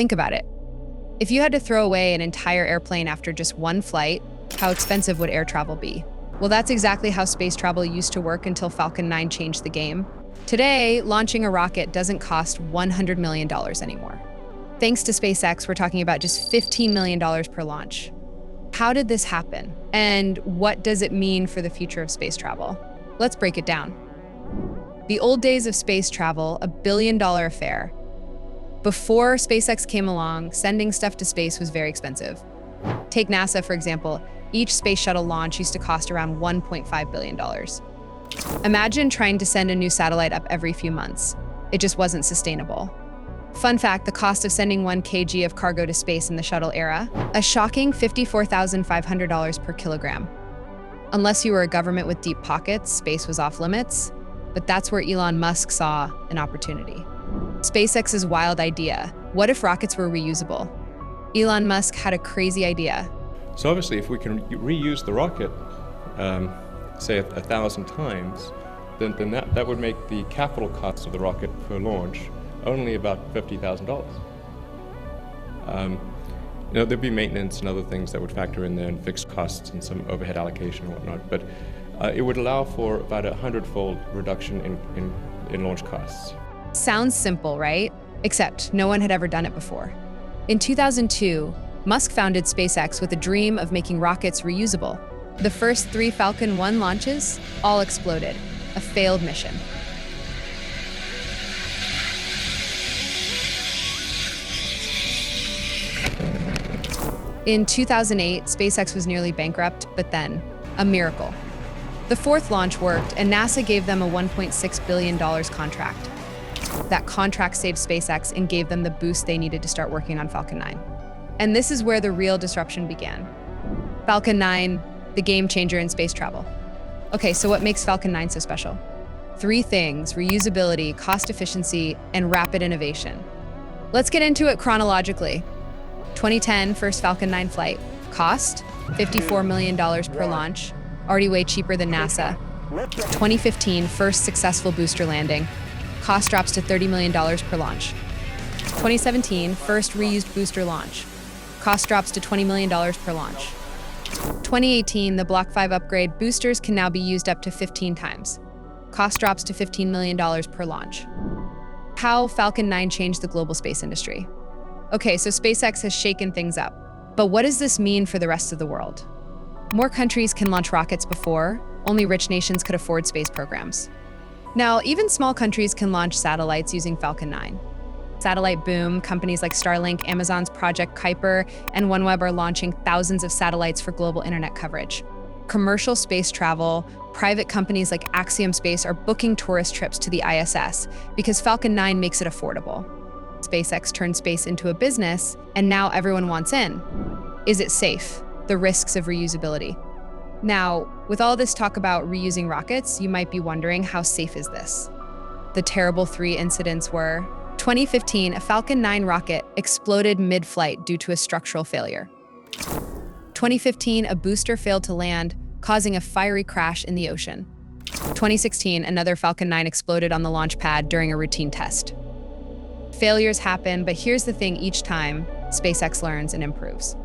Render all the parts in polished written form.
Think about it. If you had to throw away an entire airplane after just one flight, how expensive would air travel be? Well, that's exactly how space travel used to work until Falcon 9 changed the game. Today, launching a rocket doesn't cost $100 million anymore. Thanks to SpaceX, we're talking about just $15 million per launch. How did this happen? And what does it mean for the future of space travel? Let's break it down. The old days of space travel, a billion-dollar affair. Before SpaceX came along, sending stuff to space was very expensive. Take NASA, for example. Each space shuttle launch used to cost around $1.5 billion. Imagine trying to send a new satellite up every few months. It just wasn't sustainable. Fun fact, the cost of sending 1 kg of cargo to space in the shuttle era, a shocking $54,500 per kilogram. Unless you were a government with deep pockets, space was off limits, but that's where Elon Musk saw an opportunity. SpaceX's wild idea. What if rockets were reusable? Elon Musk had a crazy idea. So obviously, if we can reuse the rocket, say 1,000 times, then that would make the capital cost of the rocket per launch only about $50,000. There'd be maintenance and other things that would factor in there, and fixed costs and some overhead allocation and whatnot, but it would allow for about a 100-fold reduction in launch costs. Sounds simple, right? Except no one had ever done it before. In 2002, Musk founded SpaceX with a dream of making rockets reusable. The first 3 Falcon 1 launches all exploded, a failed mission. In 2008, SpaceX was nearly bankrupt, but then, a miracle. The 4th launch worked, and NASA gave them a $1.6 billion contract. That contract saved SpaceX and gave them the boost they needed to start working on Falcon 9. And this is where the real disruption began. Falcon 9, the game changer in space travel. Okay, so what makes Falcon 9 so special? 3 things: reusability, cost efficiency, and rapid innovation. Let's get into it chronologically. 2010, first Falcon 9 flight. Cost, $54 million per launch, already way cheaper than NASA. 2015, first successful booster landing. Cost drops to $30 million per launch. 2017, first reused booster launch. Cost drops to $20 million per launch. 2018, the Block 5 upgrade. Boosters can now be used up to 15 times. Cost drops to $15 million per launch. How Falcon 9 changed the global space industry. Okay, so SpaceX has shaken things up. But what does this mean for the rest of the world? More countries can launch rockets before. Only rich nations could afford space programs. Now, even small countries can launch satellites using Falcon 9. Satellite boom, companies like Starlink, Amazon's Project Kuiper, and OneWeb are launching thousands of satellites for global internet coverage. Commercial space travel, private companies like Axiom Space are booking tourist trips to the ISS because Falcon 9 makes it affordable. SpaceX turned space into a business, and now everyone wants in. Is it safe? The risks of reusability. Now, with all this talk about reusing rockets, you might be wondering, how safe is this? The terrible 3 incidents were: 2015, a Falcon 9 rocket exploded mid-flight due to a structural failure. 2015, a booster failed to land, causing a fiery crash in the ocean. 2016, another Falcon 9 exploded on the launch pad during a routine test. Failures happen, but here's the thing: each time, SpaceX learns and improves.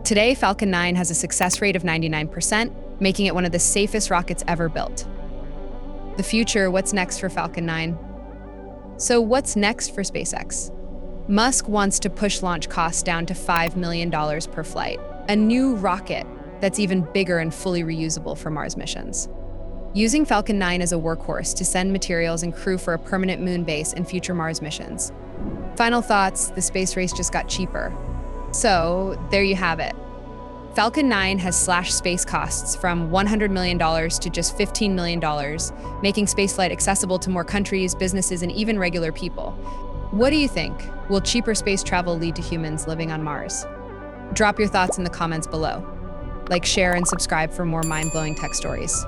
Today, Falcon 9 has a success rate of 99%, making it one of the safest rockets ever built. The future, what's next for Falcon 9? So what's next for SpaceX? Musk wants to push launch costs down to $5 million per flight, a new rocket that's even bigger and fully reusable for Mars missions. Using Falcon 9 as a workhorse to send materials and crew for a permanent moon base and future Mars missions. Final thoughts: the space race just got cheaper. So there you have it. Falcon 9 has slashed space costs from $100 million to just $15 million, making spaceflight accessible to more countries, businesses, and even regular people. What do you think? Will cheaper space travel lead to humans living on Mars? Drop your thoughts in the comments below. Like, share, and subscribe for more mind-blowing tech stories.